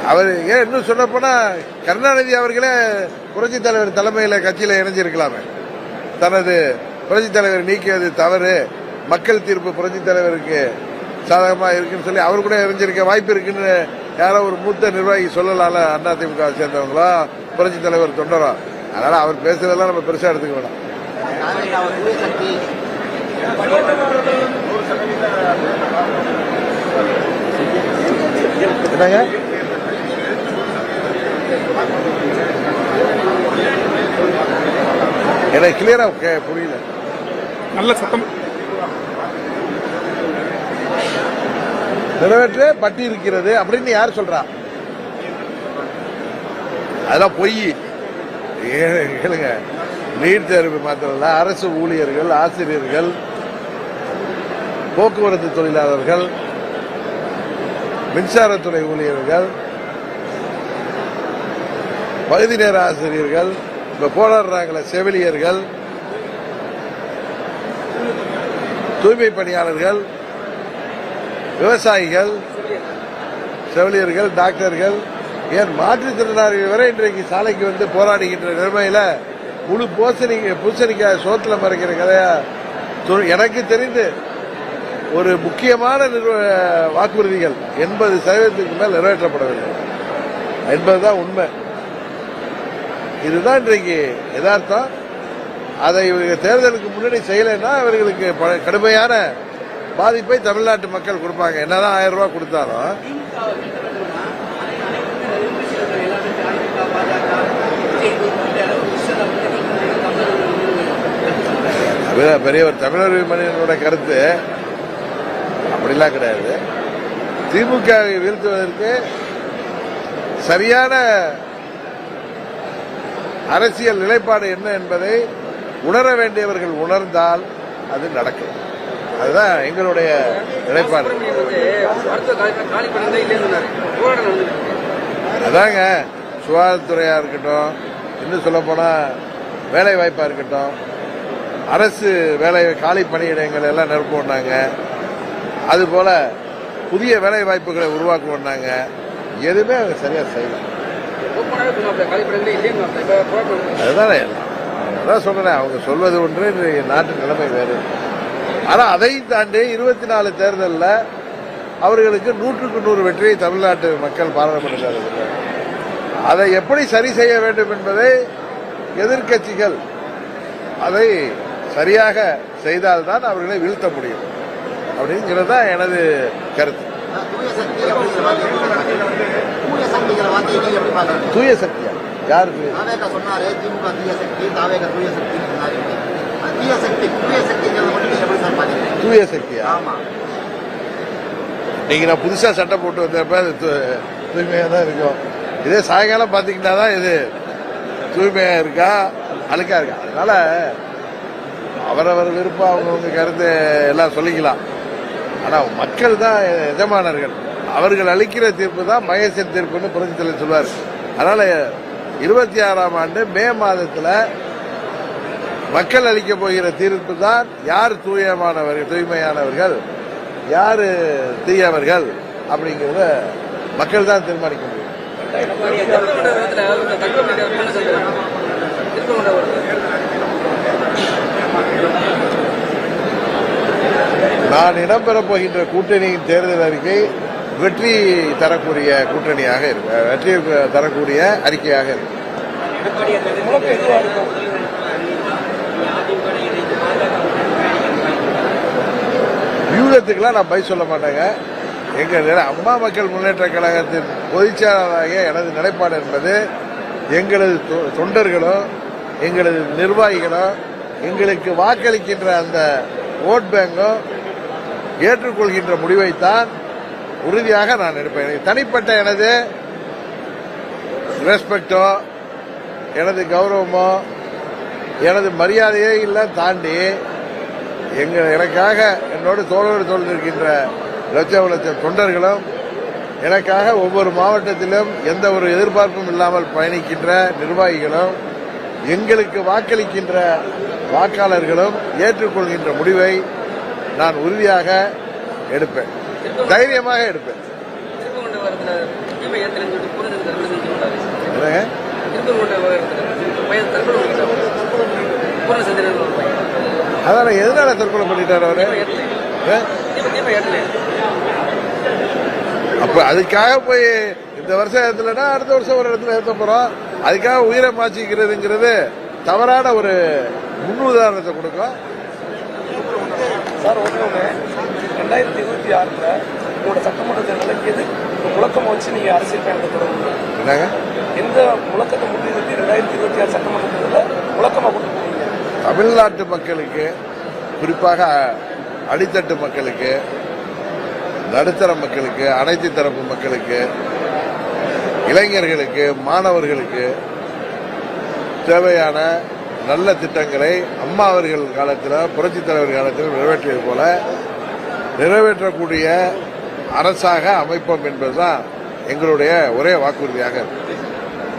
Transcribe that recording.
அவர் ஏன் இன்னும் சொல்ல போனா கருணாநிதி அவர்களே புரட்சி தலைவர் தலைமையில் கட்சியில இணைஞ்சிருக்கலாமே. தனது புரட்சி தலைவர் நீக்கியது தவறு, மக்கள் தீர்ப்பு புரட்சி தலைவருக்கு சாதகமா இருக்குன்னு சொல்லி அவர் கூட இணைஞ்சிருக்க வாய்ப்பு இருக்குன்னு யாரோ ஒரு மூத்த நிர்வாகி சொல்லலாம்ல. அதிமுக சேர்ந்தவங்களோ புரட்சி தலைவர் தொண்டரோ. அதனால அவர் பேசுறதெல்லாம் நம்ம பெருசா எடுத்துக்க வேண்டாம். என்னங்க எனக்கு கிளியரா புரியல. நல்ல சத்தம் நிறைவேற்ற பட்டி இருக்கிறது அப்படின்னு யார் சொல்றா? அதெல்லாம் பொய். கேளுங்க, நீட் தேர்வு மாத்திரம் அரசு ஊழியர்கள், ஆசிரியர்கள், போக்குவரத்து தொழிலாளர்கள், மின்சாரத்துறை ஊழியர்கள், பகுதி நேர ஆசிரியர்கள், இப்ப போராடுறாங்களே செவிலியர்கள், தூய்மை பணியாளர்கள், விவசாயிகள், செவிலியர்கள், டாக்டர்கள், ஏன் மாற்றுத்திறனாளிகள் வரை இன்றைக்கு சாலைக்கு வந்து போராடுகின்ற நிலைமையில முழு பூசணிக்காய் சோத்துல மறைக்கிற கதையா எனக்கு தெரிந்து ஒரு முக்கியமான வாக்குறுதிகள் 80% மேல் நிறைவேற்றப்படவில்லை என்பதுதான் உண்மை. இதுதான் இன்றைக்கு யதார்த்தம். அதை தேர்தலுக்கு முன்னாடி செய்யலைன்னா அவர்களுக்கு கடுமையான பாதிப்பை தமிழ்நாட்டு மக்கள் கொடுப்பாங்க. என்னதான் 1000 ரூபாய் கொடுத்தாலும் பெரியவர் தமிழர் மனிதனோட கருத்து அப்படிலாம் கிடையாது. திமுகவை வீழ்த்துவதற்கு சரியான அரசியல் நிலைப்பாடு என்ன என்பதை உணர வேண்டியவர்கள் உணர்ந்தால் அது நடக்கும். அதுதான் எங்களுடைய நிலைப்பாடு. அதாங்க சுகாதாரத்துறையா இருக்கட்டும், இன்னும் சொல்ல போனா வேலை வாய்ப்பா இருக்கட்டும், அரசு வேலை காலி பணியிடங்கள் எல்லாம் நிரப்புனாங்க. அதுபோல புதிய வேலை வாய்ப்புகளை உருவாக்குனாங்க. எதுவுமே அவங்க சரியா செய்யலாம். அதுதானே அதான் சொல்றேன். அவங்க சொல்வது ஒன்று, நாட்டு நிலைமை வேறு. ஆனா அதை தாண்டி 24 தேர்தலில் அவர்களுக்கு 100க்கு 100 வெற்றியை தமிழ்நாட்டு மக்கள் பாராளுமன்றத்தில் அதை எப்படி சரி செய்ய வேண்டும் என்பதை எதிர்க்கட்சிகள் அதை சரியாக செய்தால்தான் அவர்களை வீழ்த்த முடியும் அப்படிங்கிறது தான் எனது கருத்து. தூய சக்தியா யாரு? தூய சக்தியா? நீங்க நான் புதுசா சட்டை போட்டு வந்தப்ப அது தூய்மையா தான் இருக்கும். இதே சாயங்காலம் பாத்தீங்கன்னா தான் இது தூய்மையா இருக்கா அழுக்கா இருக்கா. அதனால அவரவர் விருப்பம், அவங்கவுங்க கருத்து எல்லாம் சொல்லிக்கலாம். ஆனா மக்கள் தான் எஜமானர்கள். அவர்கள் அளிக்கிற தீர்ப்பு தான் மகேசன் தீர்ப்புன்னு புரட்சி தலைவர் சொல்வார். அதனால 26ஆம் ஆண்டு மே மாதத்துல மக்கள் அளிக்க போகிற தீர்ப்பு தான் யார் தூய்மையானவர்கள், யாரு தீயவர்கள் அப்படிங்கிறத மக்கள் தான் தீர்மானிக்க முடியும். நான் இடம்பெறப் போகின்ற கூட்டணியின் தேர்தல் அறிக்கை வெற்றி தரக்கூடிய கூட்டணியாக இருக்கு, வெற்றி தரக்கூடிய அறிக்கையாக இருக்கு. வியூகத்துக்கெல்லாம் நான் பை சொல்ல மாட்டேங்க. எங்கள் அம்மா மக்கள் முன்னேற்ற கழகத்தின் பொதுச்செயலாளராக எனது நிலைப்பாடு என்பது எங்களது தொண்டர்களும் எங்களது நிர்வாகிகளும் எங்களுக்கு வாக்களிக்கின்ற அந்த ஓட் பேங்கும் ஏற்றுக்கொள்கின்ற முடிவைத்தான் உறுதியாக நான் எடுப்பேன். தனிப்பட்ட எனது ரெஸ்பெக்டோ, எனது கௌரவமோ, எனது மரியாதையை எல்லாம் தாண்டி எனக்காக என்னோடு தோழர் இருக்கின்ற லட்சம் தொண்டர்களும் எனக்காக ஒவ்வொரு மாவட்டத்திலும் எந்த ஒரு எதிர்பார்ப்பும் இல்லாமல் பயணிக்கின்ற நிர்வாகிகளும் எங்களுக்கு வாக்களிக்கின்ற வாக்காளர்களும் ஏற்றுக்கொள்கின்ற முடிவை நான் உறுதியாக எடுப்பேன், தைரியமாக எடுப்பேன். என்னங்க அதான் எதனால தற்கொலை பண்ணிட்டாரு அவரு? அப்ப அதுக்காக போய் இந்த வருஷம் ஏத்தலன்னா அடுத்த வருஷம் ஒரு இடத்துல ஏத்த போறோம். அதுக்காக உயிரை மாச்சிக்கிறதுங்கிறது தவறான ஒரு முன்னுதாரணத்தை கொடுக்கும். சார் ஒன்று 2026 உங்களோட சட்டமன்ற தேர்தலில் எது முழக்கம் வச்சு நீங்க அரசியல் பயணத்தை தொடங்குங்க? என்னங்க எந்த முழக்கத்தை முன்னிறுத்தி 2026 சட்டமன்ற தேர்தலில் முழக்கமாக கொண்டு போவீங்க? தமிழ்நாட்டு மக்களுக்கு, குறிப்பாக அடித்தட்டு மக்களுக்கு, நடுத்தர மக்களுக்கு, அனைத்து தரப்பு மக்களுக்கு, இளைஞர்களுக்கு, மாணவர்களுக்கு தேவையான நல்ல திட்டங்களை அம்மா அவர்கள் காலத்தில், புரட்சித் தலைவர் காலத்தில் நிறைவேற்றியது போல நிறைவேற்றக்கூடிய அரசாக அமைப்போம் என்பதுதான் எங்களுடைய ஒரே வாக்குறுதியாக இருக்கு.